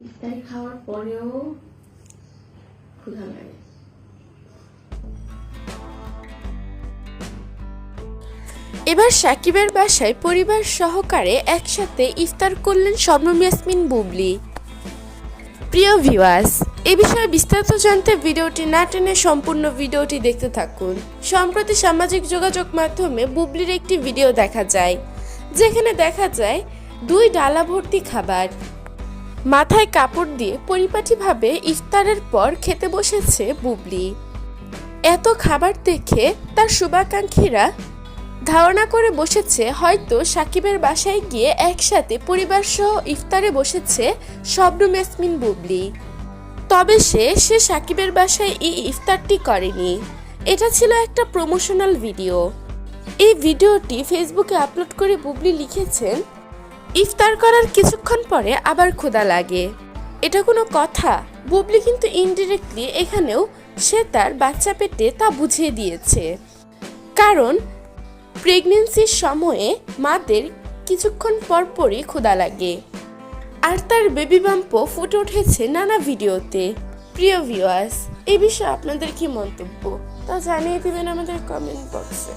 ইফতারি খাওয়ার পরেও ক্ষুধা লাগে। এবার সাকিবের বাসায় পরিবার সহকারে একসাথে ইফতার করলেন শবনম ইয়াসমিন বুবলি। প্রিয় ভিউয়ার্স, এ বিষয়ে বিস্তারিত জানতে ভিডিওটি না টেনে সম্পূর্ণ ভিডিওটি দেখতে থাকুন। সম্প্রতি সামাজিক যোগাযোগ মাধ্যমে বুবলির একটি ভিডিও দেখা যায়, যেখানে দেখা যায় 2 ডালা ভর্তি খাবার, মাথায় কাপড় দিয়ে পরিপাটিভাবে ইফতারের পর খেতে বসেছে বুবলি। এত খাবার দেখে তার শুভাকাঙ্ক্ষীরা ধারণা করে বসেছে হয়তো সাকিবের বাসায় গিয়ে একসাথে পরিবার সহ ইফতারে বসেছে শবনম ইয়াসমিন বুবলি। তবে সে সাকিবের বাসায় এই ইফতারটি করেনি, এটা ছিল একটা প্রমোশনাল ভিডিও। এই ভিডিওটি ফেসবুকে আপলোড করে বুবলি লিখেছেন, ইফতার করার কিছুক্ষণ পরে আবার ক্ষুধা লাগে, এটা কোনো কথা? বুবলি কিন্তু ইনডিরেক্টলি এখানেও সে তার বাচ্চা পেটে তা বুঝিয়ে দিয়েছে, কারণ প্রেগনেন্সির সময়ে মাদের কিছুক্ষণ পরপরই ক্ষুধা লাগে। আর তার বেবি বাম্পও ফুটে উঠেছে নানা ভিডিওতে। প্রিয় ভিউয়ার্স, এই বিষয়ে আপনাদের কি মন্তব্য তা জানিয়ে দিবেন আমাদের কমেন্ট বক্সে।